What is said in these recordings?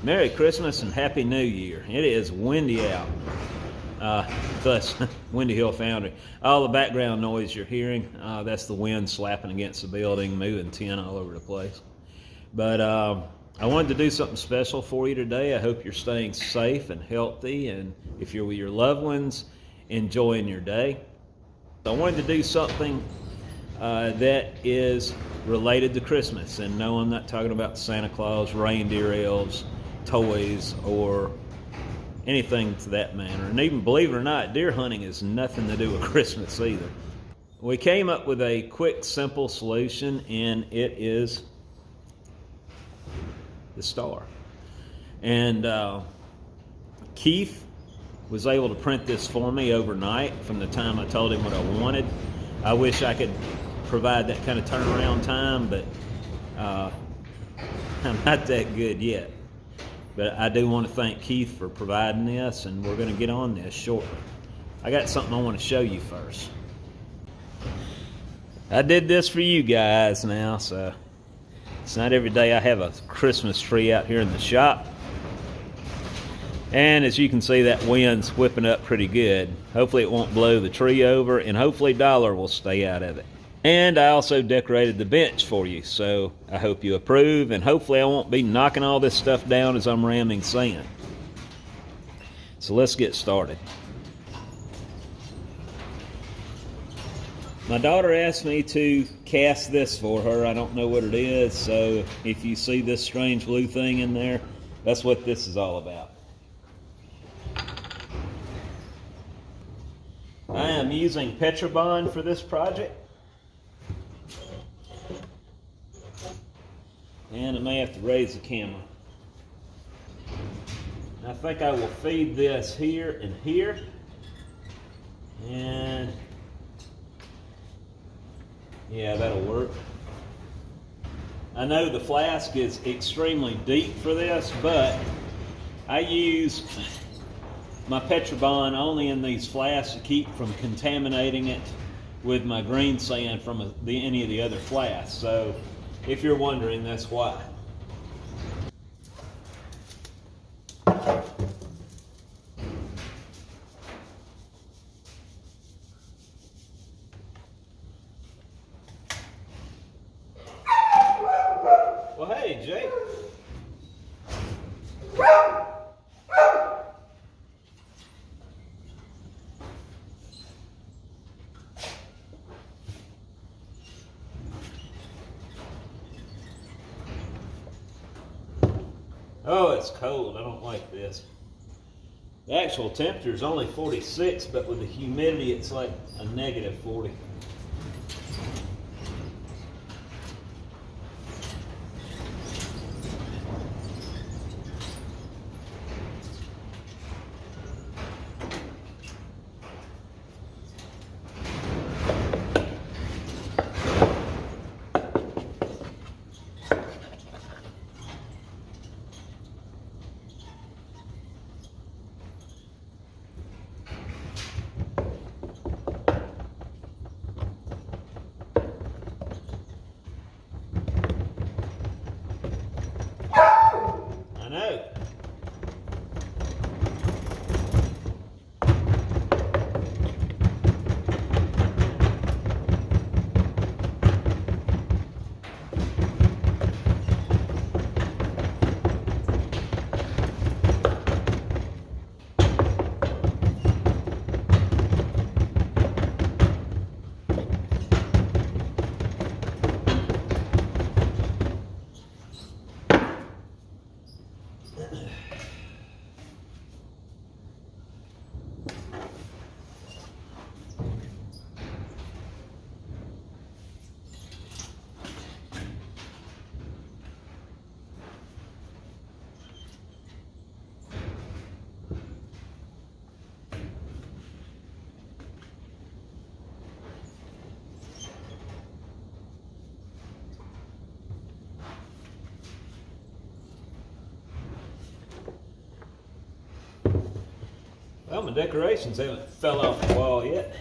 Merry Christmas and Happy New Year. It is windy out. Thus, Windy Hill Foundry. All the background noise you're hearing, that's the wind slapping against the building, moving tin all over the place. But I wanted to do something special for you today. I hope you're staying safe and healthy, and if you're with your loved ones, enjoying your day. I wanted to do something that is related to Christmas. And no, I'm not talking about Santa Claus, reindeer elves, toys, or anything to that manner. And even, believe it or not, deer hunting has nothing to do with Christmas either. We came up with a quick, simple solution, and it is the star. And Keith was able to print this for me overnight from the time I told him what I wanted. I wish I could provide that kind of turnaround time, but I'm not that good yet. But I do want to thank Keith for providing this, and we're going to get on this shortly. I got something I want to show you first. I did this for you guys now, so it's not every day I have a Christmas tree out here in the shop. And as you can see, that wind's whipping up pretty good. Hopefully it won't blow the tree over, and hopefully Dollar will stay out of it. And I also decorated the bench for you, so I hope you approve, and hopefully I won't be knocking all this stuff down as I'm ramming sand. So let's get started. My daughter asked me to cast this for her. I don't know what it is, so if you see this strange blue thing in there, that's what this is all about. I am using Petrobond for this project. And I may have to raise the camera. I think I will feed this here and here. And yeah, that'll work. I know the flask is extremely deep for this, but I use my Petrobond only in these flasks to keep from contaminating it with my green sand from any of the other flasks. So if you're wondering, that's why. Well, hey, Jake. Oh, it's cold. I don't like this. The actual temperature is only 46, but with the humidity, it's like a negative 40. I know. Well, my decorations haven't fell off the wall yet.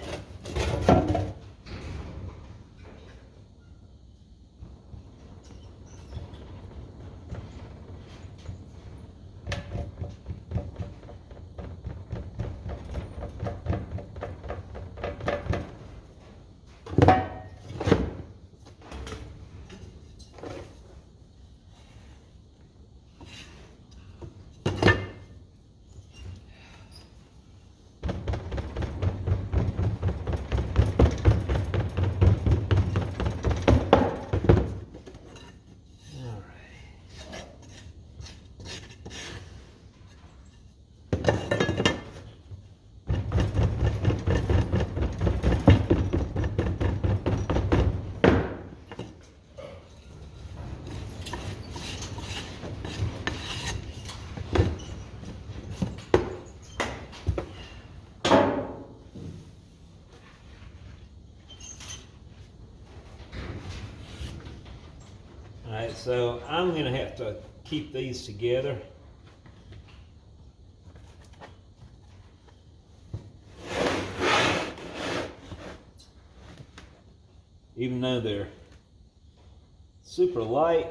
All right, so I'm gonna have to keep these together. Even though they're super light,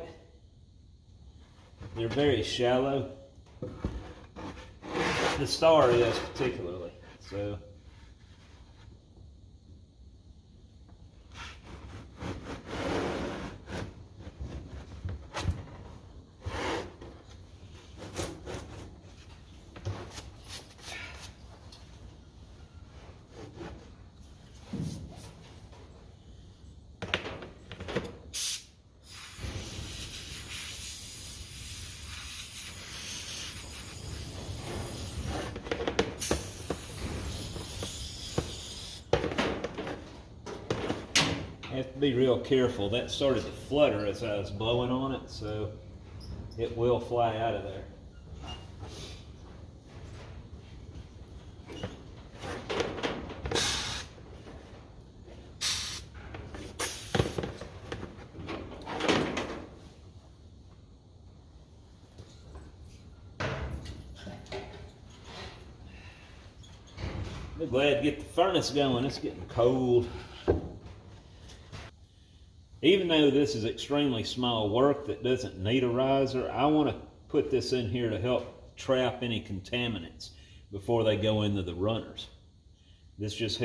they're very shallow. The star is particularly, so. I have to be real careful. That started to flutter as I was blowing on it, so it will fly out of there. Be glad to get the furnace going. It's getting cold. Even though this is extremely small work that doesn't need a riser, I want to put this in here to help trap any contaminants before they go into the runners. This just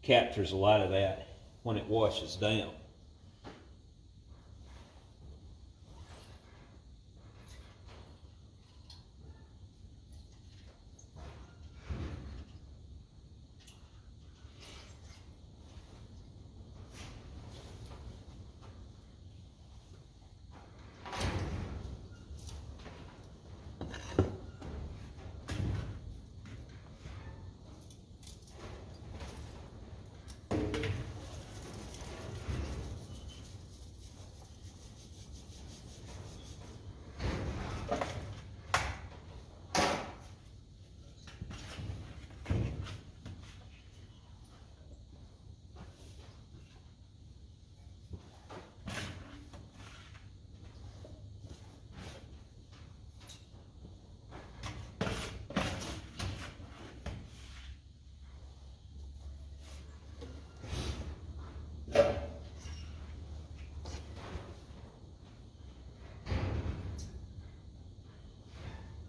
captures a lot of that when it washes down.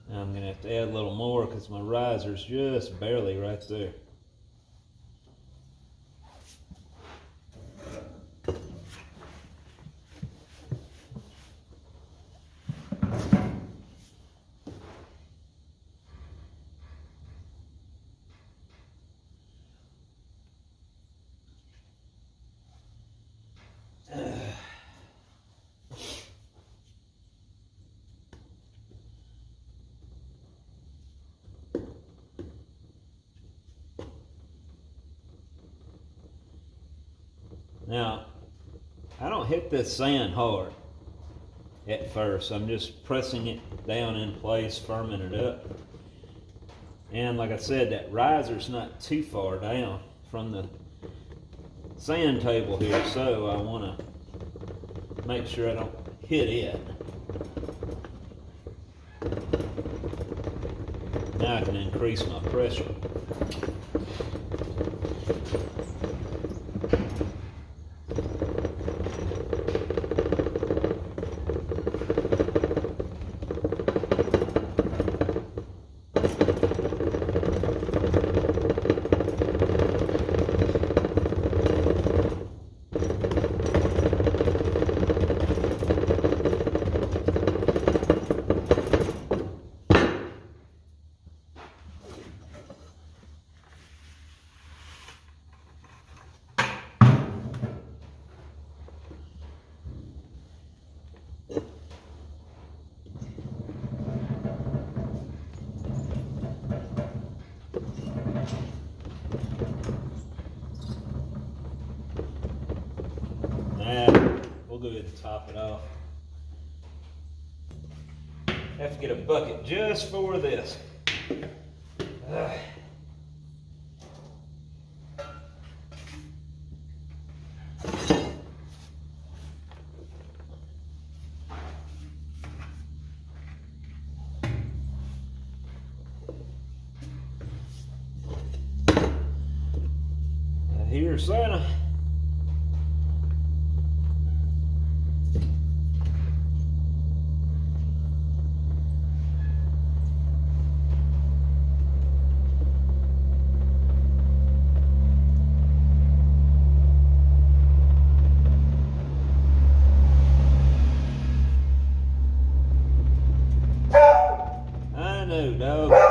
Now I'm going to have to add a little more because my riser's just barely right there. Now, I don't hit this sand hard at first. I'm just pressing it down in place, firming it up. And like I said, that riser's not too far down from the sand table here, so I want to make sure I don't hit it. Now I can increase my pressure. We'll go ahead and top it off. Have to get a bucket just for this. Dear Santa. I know, dog.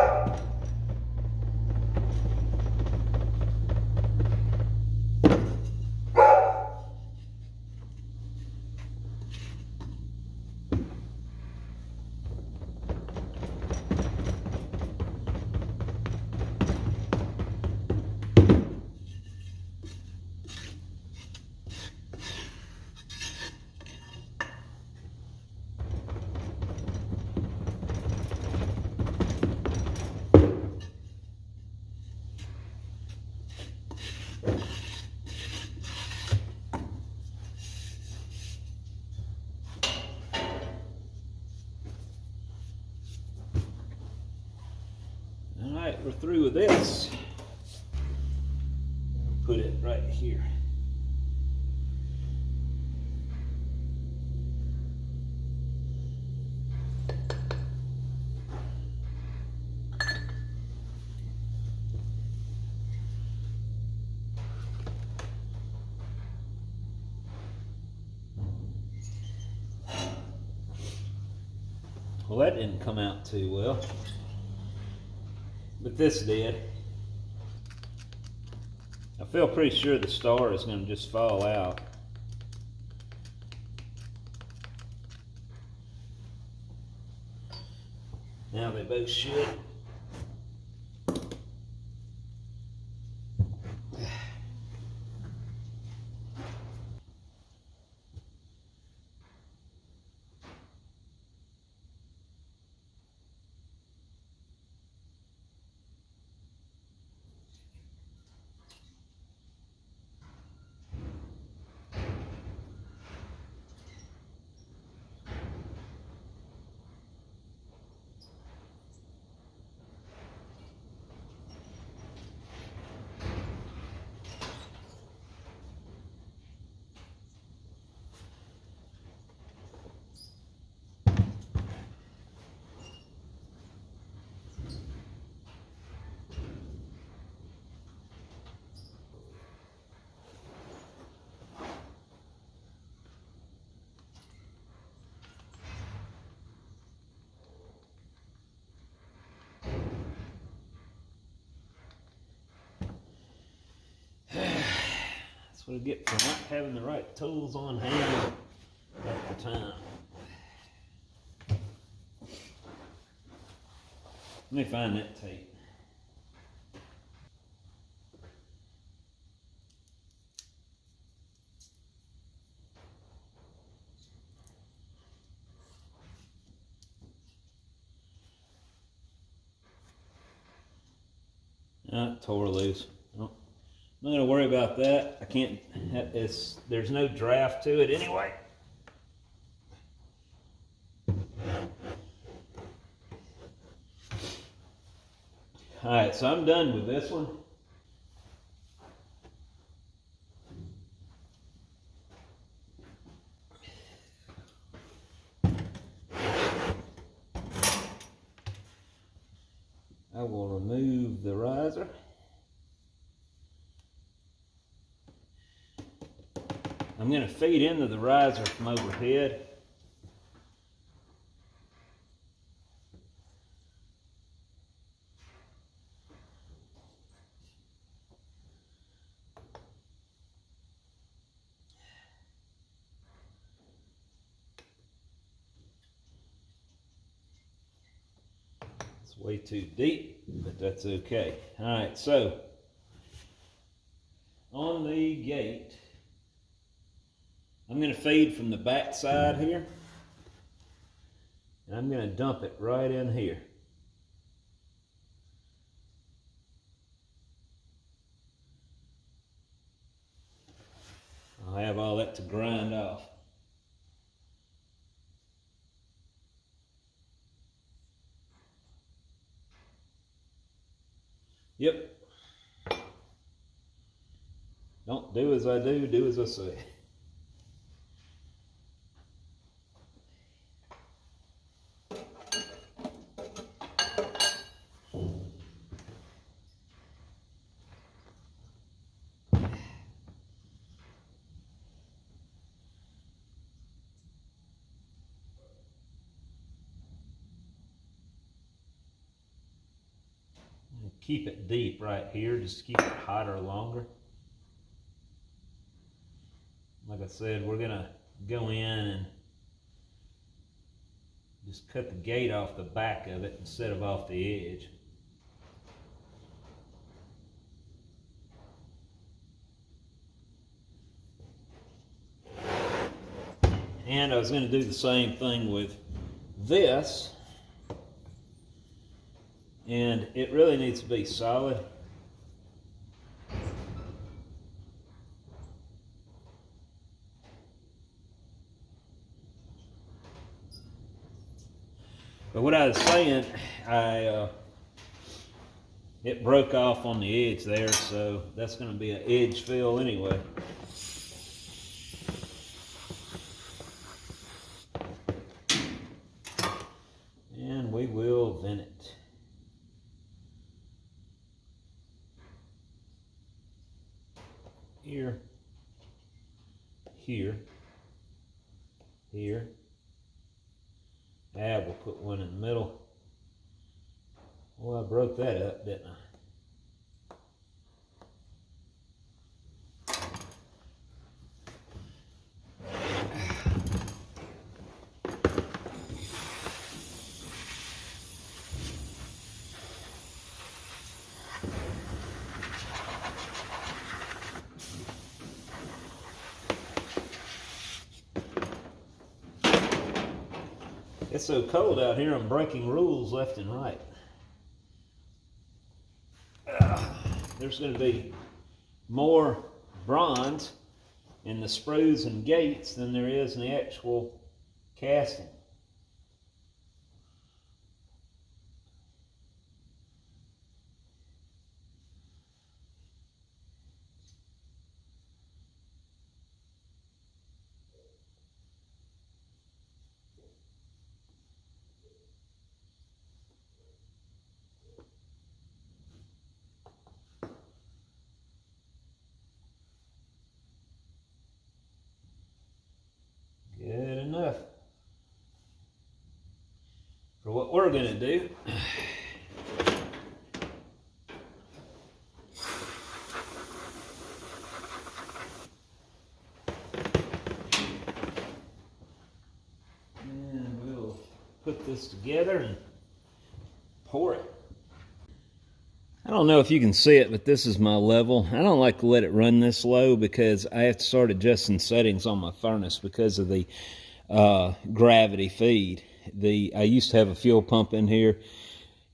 All right, we're through with this. Put it right here. Well, that didn't come out too well, but this did. I feel pretty sure the star is going to just fall out. Now they both should. That's what I get for not having the right tools on hand at the time. Let me find that tape. Tore loose. Oh, I'm not going to worry about that. I can't, there's no draft to it anyway. Alright, so I'm done with this one. I will remove the riser. I'm going to feed into the riser from overhead. It's way too deep, but that's okay. All right, so on the gate, I'm going to feed from the back side here, and I'm going to dump it right in here. I'll have all that to grind off. Yep. Don't do as I do as I say. Keep it deep right here, just keep it hotter longer. Like I said, we're gonna go in and just cut the gate off the back of it instead of off the edge. And I was going to do the same thing with this. And it really needs to be solid. But what I was saying, it broke off on the edge there, so that's going to be an edge fill anyway. And we will vent it. Here, here, here. We'll put one in the middle. Well, I broke that up, didn't I? It's so cold out here, I'm breaking rules left and right. There's going to be more bronze in the sprues and gates than there is in the actual casting. Good enough for what we're going to do. And we'll put this together and pour it. I don't know if you can see it, but this is my level. I don't like to let it run this low because I have to start adjusting settings on my furnace because of the gravity feed. I used to have a fuel pump in here,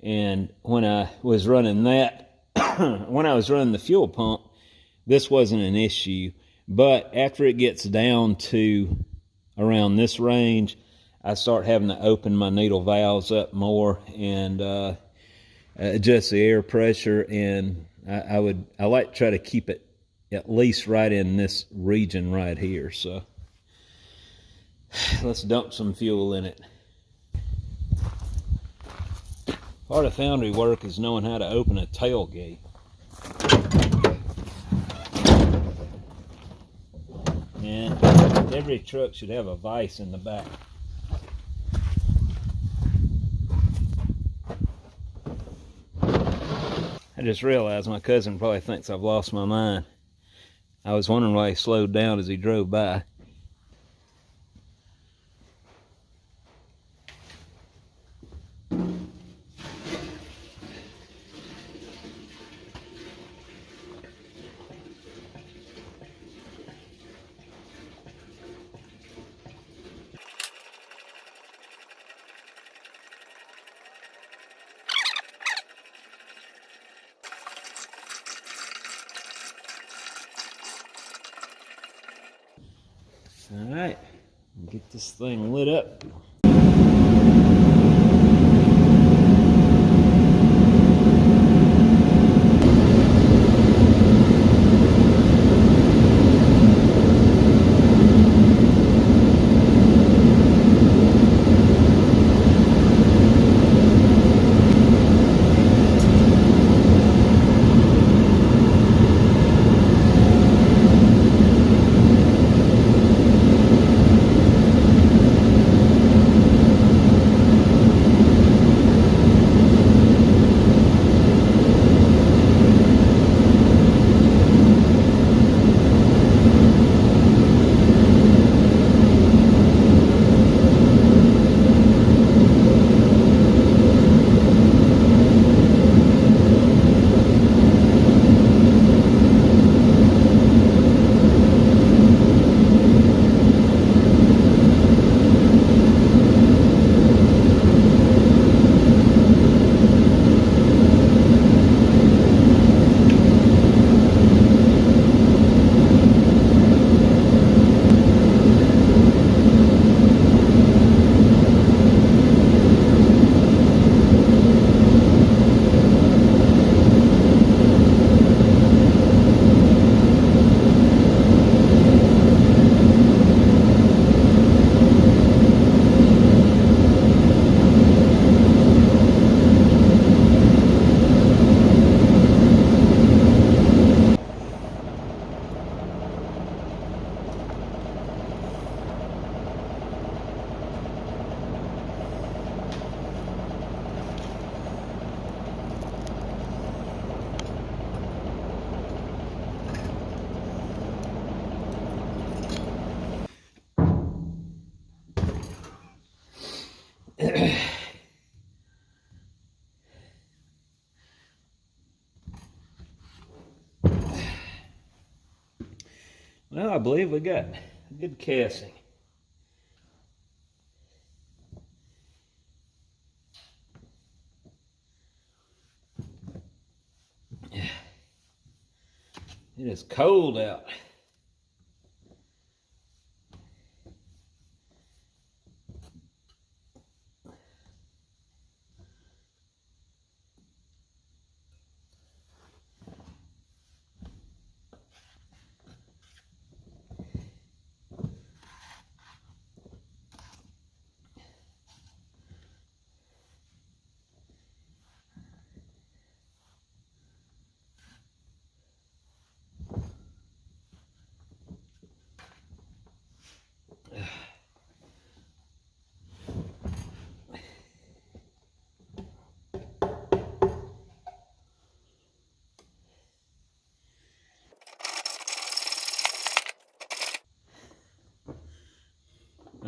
and when I was running that, when I was running the fuel pump, this wasn't an issue. But after it gets down to around this range, I start having to open my needle valves up more and adjust the air pressure, and I like to try to keep it at least right in this region right here. So let's dump some fuel in it. Part of foundry work is knowing how to open a tailgate. And every truck should have a vise in the back. I just realized my cousin probably thinks I've lost my mind. I was wondering why he slowed down as he drove by. All right, get this thing lit up. Well, I believe we got a good casting. It is cold out.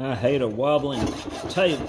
I hate a wobbling table.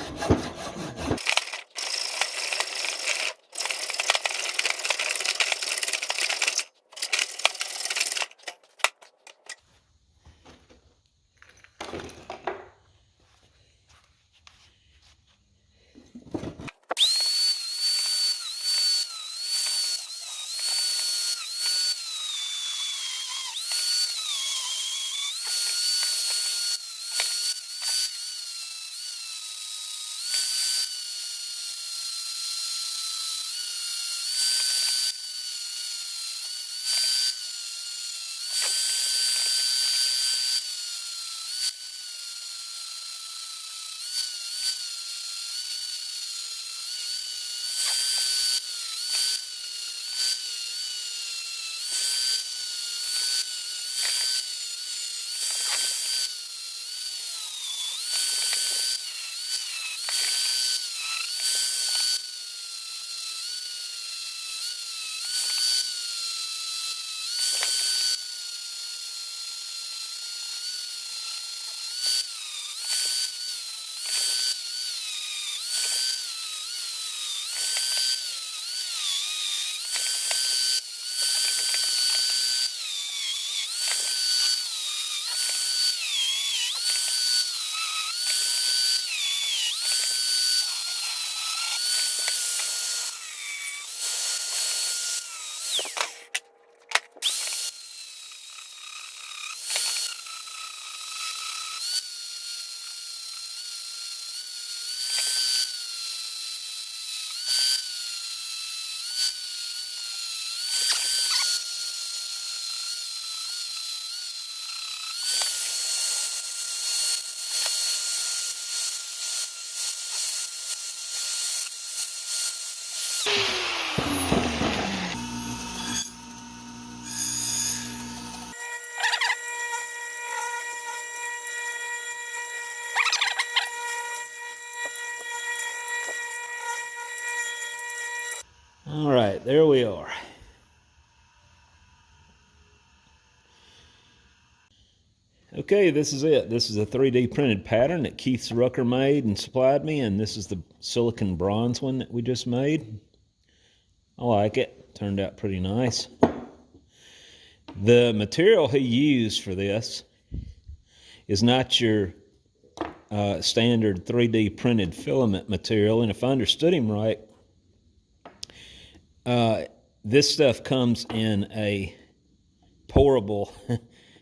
All right, there we are. Okay, this is it. This is a 3D printed pattern that Keith Rucker made and supplied me, and this is the silicon bronze one that we just made. I like it. Turned out pretty nice. The material he used for this is not your standard 3D printed filament material, and if I understood him right, this stuff comes in a pourable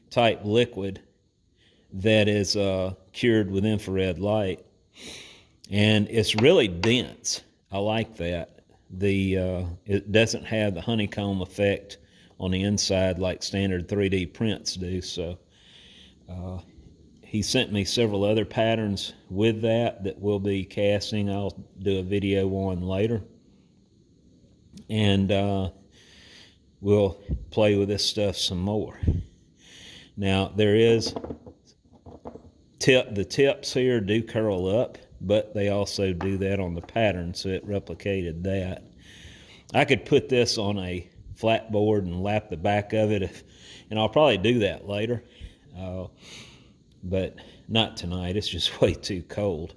type liquid that is cured with infrared light, and it's really dense. I like that. It doesn't have the honeycomb effect on the inside like standard 3D prints do. So he sent me several other patterns with that we'll be casting. I'll do a video on later, and we'll play with this stuff some more. Now there is the tips here do curl up, but they also do that on the pattern, so it replicated that. I could put this on a flat board and lap the back of it, and I'll probably do that later, but not tonight. It's just way too cold.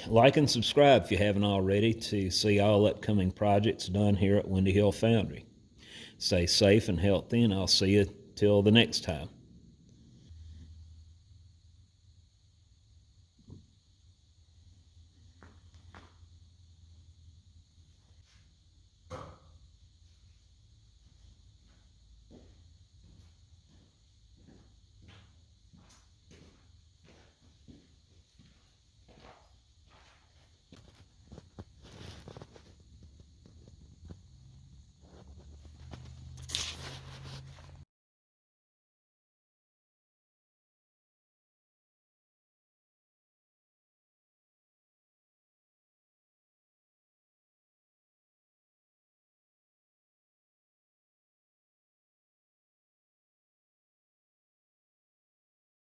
Like and subscribe if you haven't already to see all upcoming projects done here at Windy Hill Foundry. Stay safe and healthy, and I'll see you till the next time.